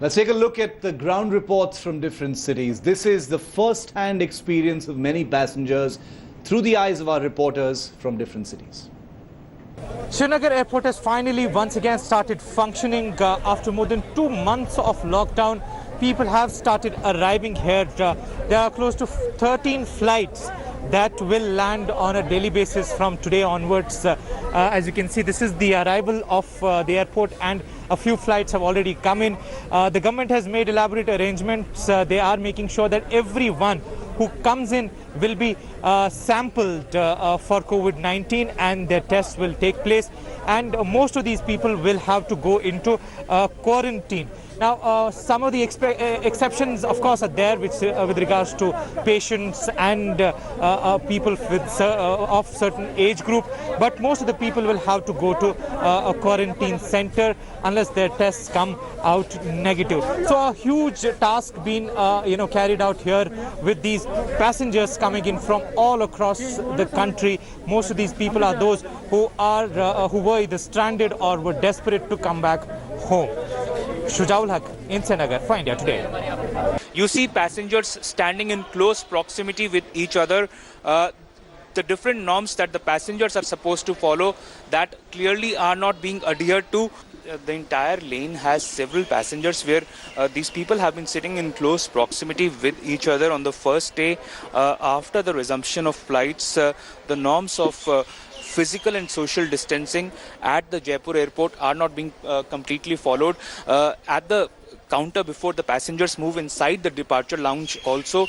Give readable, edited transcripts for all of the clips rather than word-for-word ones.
Let's take a look at the ground reports from different cities. This is the first-hand experience of many passengers through the eyes of our reporters from different cities. Srinagar airport has finally once again started functioning after more than 2 months of lockdown. People have started arriving here. There are close to 13 flights that will land on a daily basis from today onwards. As you can see, this is the arrival of the airport, and a few flights have already come in. The government has made elaborate arrangements. They are making sure that everyone who comes in will be sampled for COVID-19 and their tests will take place. And most of these people will have to go into quarantine. Now, some of the exceptions, of course, are there with regards to patients and people with of certain age group. But most of the people will have to go to a quarantine center unless their tests come out negative. So a huge task being carried out here with these passengers coming in from all across the country. Most of these people are those who were either stranded or were desperate to come back home. Shujaul Haq in Srinagar for India Today. You see passengers standing in close proximity with each other. The different norms that the passengers are supposed to follow that clearly are not being adhered to. The entire lane has several passengers where these people have been sitting in close proximity with each other on the first day after the resumption of flights. The norms of physical and social distancing at the Jaipur airport are not being completely followed. At the counter before the passengers move inside the departure lounge also,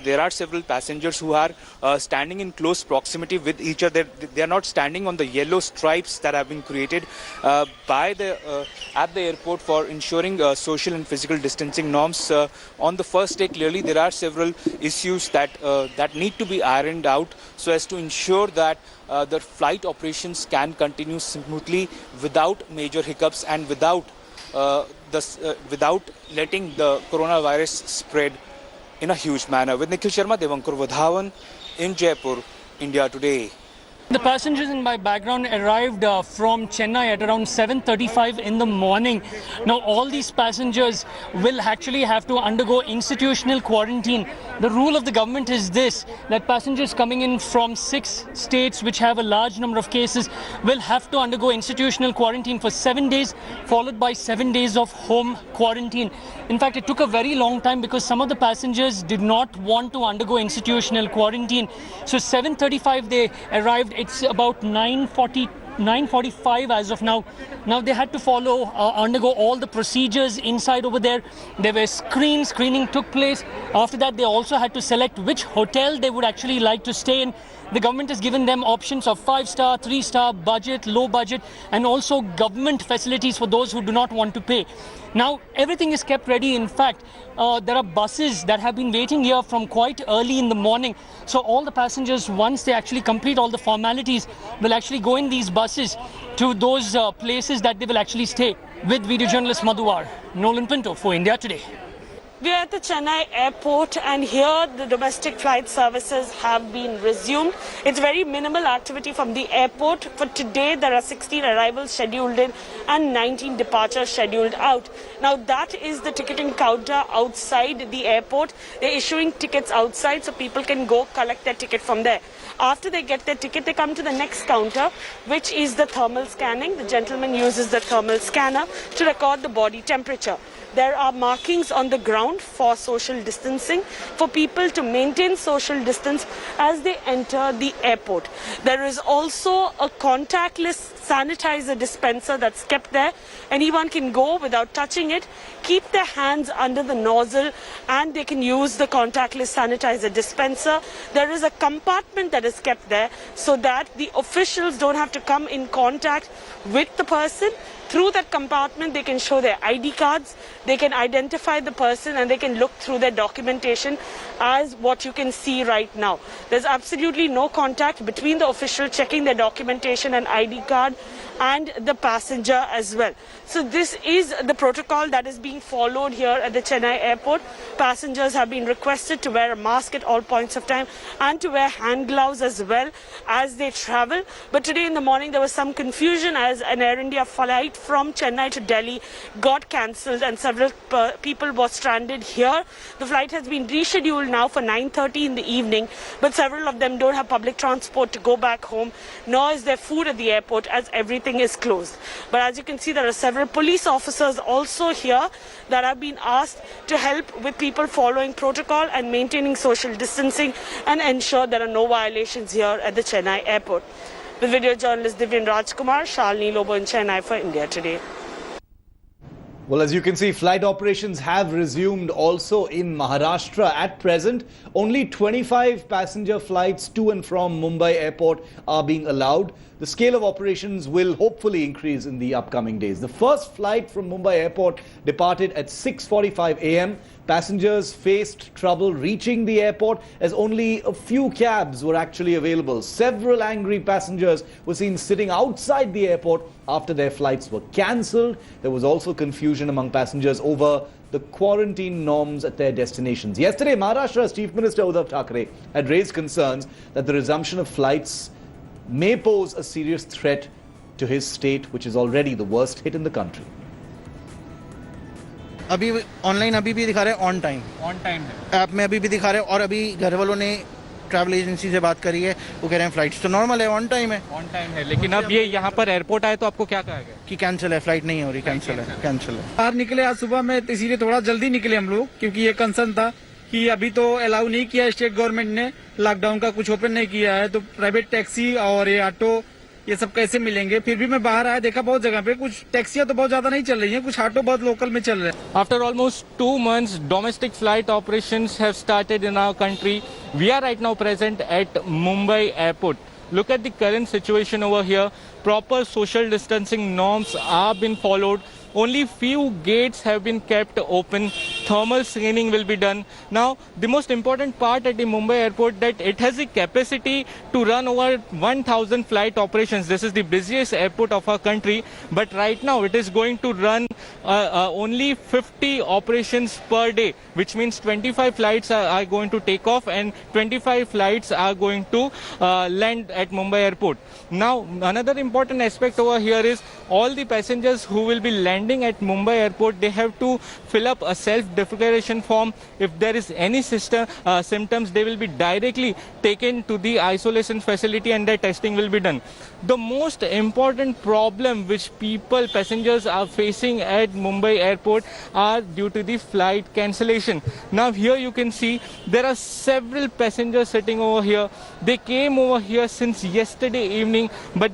there are several passengers who are standing in close proximity with each other. They are not standing on the yellow stripes that have been created at the airport for ensuring social and physical distancing norms. On the first day, clearly there are several issues that need to be ironed out so as to ensure that the flight operations can continue smoothly without major hiccups and without letting the coronavirus spread in a huge manner. With Nikhil Sharma, Devankur Vadhavan in Jaipur, India Today. The passengers in my background arrived from Chennai at around 7:35 in the morning. Now all these passengers will actually have to undergo institutional quarantine. The rule of the government is this, that passengers coming in from 6 states which have a large number of cases will have to undergo institutional quarantine for 7 days, followed by 7 days of home quarantine. In fact, it took a very long time because some of the passengers did not want to undergo institutional quarantine. So 7:35 they arrived. It's about 9:45 as of now. Now they had to undergo all the procedures inside over there. There were screening took place. After that, they also had to select which hotel they would actually like to stay in. The government has given them options of 5-star, 3-star, budget, low budget, and also government facilities for those who do not want to pay. Now, everything is kept ready. In fact, there are buses that have been waiting here from quite early in the morning. So all the passengers, once they actually complete all the formalities, will actually go in these buses to those places that they will actually stay. With video journalist Madhuwar, Nolan Pinto for India Today. We are at the Chennai airport, and here the domestic flight services have been resumed. It's very minimal activity from the airport. For today, there are 16 arrivals scheduled in and 19 departures scheduled out. Now, that is the ticketing counter outside the airport. They're issuing tickets outside so people can go collect their ticket from there. After they get their ticket, they come to the next counter, which is the thermal scanning. The gentleman uses the thermal scanner to record the body temperature. There are markings on the ground for social distancing, for people to maintain social distance as they enter the airport. There is also a contactless sanitizer dispenser that's kept there. Anyone can go without touching it, keep their hands under the nozzle, and they can use the contactless sanitizer dispenser. There is a compartment that is kept there so that the officials don't have to come in contact with the person. Through that compartment, they can show their ID cards, they can identify the person, and they can look through their documentation as what you can see right now. There's absolutely no contact between the official checking their documentation and ID card and the passenger as well. So this is the protocol that is being followed here at the Chennai airport. Passengers have been requested to wear a mask at all points of time and to wear hand gloves as well as they travel. But today in the morning there was some confusion as an Air India flight from Chennai to Delhi got cancelled and several people were stranded here. The flight has been rescheduled now for 9:30 in the evening, but several of them don't have public transport to go back home, nor is there food at the airport as everything is closed. But as you can see, there are several police officers also here that have been asked to help with people following protocol and maintaining social distancing and ensure there are no violations here at the Chennai airport. With video journalist Divyan Rajkumar, Shalini Lobo in Chennai for India Today. Well, as you can see, flight operations have resumed also in Maharashtra. At present, only 25 passenger flights to and from Mumbai airport are being allowed. The scale of operations will hopefully increase in the upcoming days. The first flight from Mumbai airport departed at 6:45 a.m. Passengers faced trouble reaching the airport as only a few cabs were actually available. Several angry passengers were seen sitting outside the airport after their flights were cancelled. There was also confusion among passengers over the quarantine norms at their destinations. Yesterday, Maharashtra's Chief Minister Uddhav Thackeray had raised concerns that the resumption of flights may pose a serious threat to his state, which is already the worst hit in the country. अभी online अभी भी दिखा रहे हैं on time है app में अभी भी दिखा रहे हैं और अभी घर वालों ने ट्रैवल एजेंसी से बात करी है वो कह रहे हैं फ्लाइट्स तो नॉर्मल है ऑन टाइम है लेकिन अब ये यहाँ पर एयरपोर्ट आए तो आपको क्या कहा गया कि कैंसिल है फ्लाइट नहीं हो रही कैंसिल है बाहर निकले आज सुबह में इसीलिए थोड़ा जल्दी निकले हम लोग क्योंकि ये कंसर्न था कि अभी तो अलाउ नहीं किया स्टेट गवर्नमेंट ने लॉकडाउन का कुछ ओपन नहीं किया है तो प्राइवेट टैक्सी और ये ऑटो ये सब कैसे मिलेंगे फिर भी मैं बाहर आया देखा बहुत जगह पे कुछ टैक्सियां तो बहुत ज्यादा नहीं चल रही हैं कुछ ऑटो बहुत लोकल में चल रहे हैं After almost 2 months, domestic flight operations have started in our country. We are right now present at Mumbai airport. Look at the current situation over here. Proper social distancing norms are being followed. Only few gates have been kept open. Thermal screening will be done. Now, the most important part at the Mumbai airport that it has the capacity to run over 1,000 flight operations. This is the busiest airport of our country. But right now, it is going to run only 50 operations per day, which means 25 flights are going to take off and 25 flights are going to land at Mumbai airport. Now, another important aspect over here is all the passengers who will be landing at Mumbai airport, they have to fill up a self-declaration form. If there is any symptoms, they will be directly taken to the isolation facility and their testing will be done. The most important problem which passengers are facing at Mumbai airport are due to the flight cancellation. Now here you can see there are several passengers sitting over here. They came over here since yesterday evening, but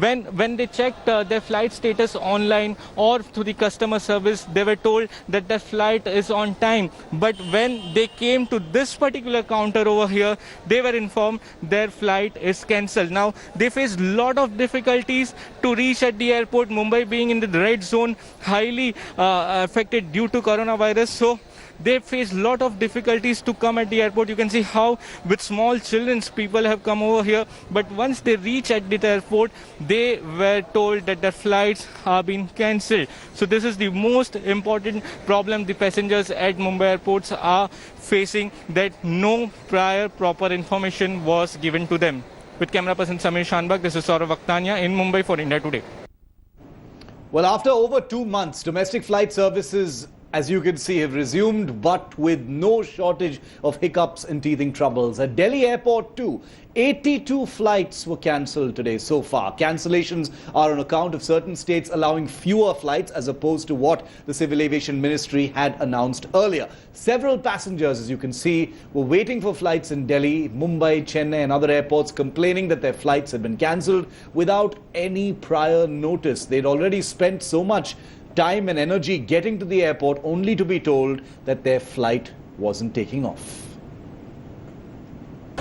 when they checked their flight status online or through the customer service, they were told that their flight is on time. But when they came to this particular counter over here, they were informed their flight is cancelled. Now they face lot of difficulties to reach at the airport. Mumbai being in the red zone, highly affected due to coronavirus, so they face lot of difficulties to come at the airport. You can see how with small children people have come over here, but once they reach at the airport, they were told that their flights are being cancelled. So this is the most important problem the passengers at Mumbai airports are facing, that no prior proper information was given to them. With camera person Samir Shanbag, this is Saurav Aktania in Mumbai for India Today. Well, after over 2 months, domestic flight services, as you can see, have resumed, but with no shortage of hiccups and teething troubles. At Delhi airport too, 82 flights were cancelled today so far. Cancellations are on account of certain states allowing fewer flights as opposed to what the Civil Aviation Ministry had announced earlier. Several passengers, as you can see, were waiting for flights in Delhi, Mumbai, Chennai and other airports, complaining that their flights had been cancelled without any prior notice. They'd already spent so much time and energy getting to the airport only to be told that their flight wasn't taking off.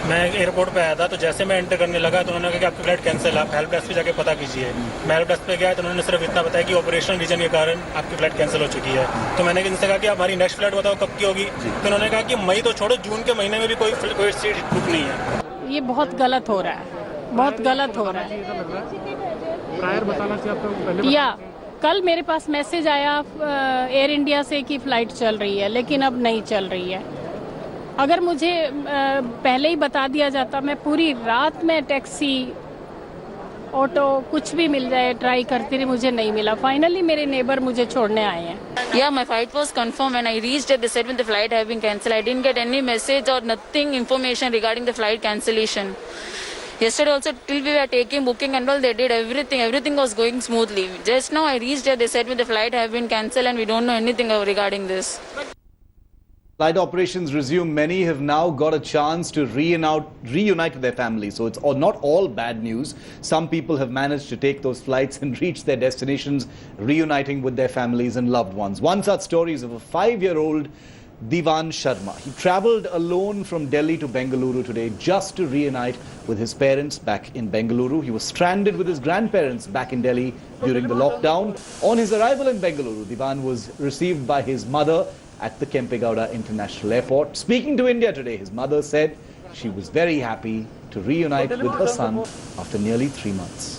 मैं airport पे आया था तो जैसे मैं enter करने लगा तो उन्होंने कहा कि आपकी फ्लाइट कैंसिल है, आप हेल्प डेस्क पे जाके पता कीजिए। मैं हेल्प डेस्क पे गया तो उन्होंने सिर्फ इतना बताया कि ऑपरेशनल रीजन के कारण आपकी फ्लाइट कैंसिल हो चुकी है। तो मैंने इनसे कहा कि हमारी नेक्स्ट फ्लाइट बताओ कब की होगी, तो उन्होंने कहा कि मई तो छोड़ो, जून के महीने में भी कोई सीट बुक नहीं है। ये बहुत गलत हो रहा है, बहुत गलत हो रहा है। प्रायर बताना चाहिए आपको पहले? या कल मेरे पास मैसेज आया एयर इंडिया से कि फ़्लाइट चल रही है, लेकिन अब नहीं चल रही है। अगर मुझे पहले ही बता दिया जाता, मैं पूरी रात में टैक्सी ऑटो कुछ भी मिल जाए ट्राई करती रही, मुझे नहीं मिला। फाइनली मेरे नेबर मुझे छोड़ने आए हैं। Yeah, my flight was confirmed. When I reached it, they said when the flight had been cancelled. I didn't get any message or nothing information regarding the flight cancellation. Yesterday also, till we were taking booking and all, they did everything. Everything was going smoothly. Just now I reached there, they said when the flight have been cancelled and we don't know anything regarding this. Flight operations resume. Many have now got a chance to reunite with their families. So it's not all bad news. Some people have managed to take those flights and reach their destinations, reuniting with their families and loved ones. One such story is of a 5-year-old Divan Sharma. He travelled alone from Delhi to Bengaluru today just to reunite with his parents back in Bengaluru. He was stranded with his grandparents back in Delhi during the lockdown. On his arrival in Bengaluru, Divan was received by his mother at the Kempegowda International Airport. Speaking to India today, his mother said she was very happy to reunite with her son after nearly 3 months.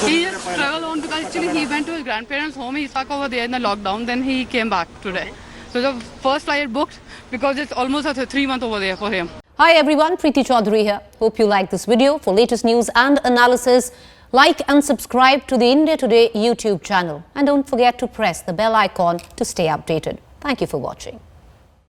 He just traveled on because actually he went to his grandparents' home. He stuck over there in the lockdown. Then he came back today. So the first flight booked because it's almost 3 months over there for him. Hi everyone, Preeti Chaudhary here. Hope you like this video. For latest news and analysis, like and subscribe to the India Today YouTube channel. And don't forget to press the bell icon to stay updated. Thank you for watching.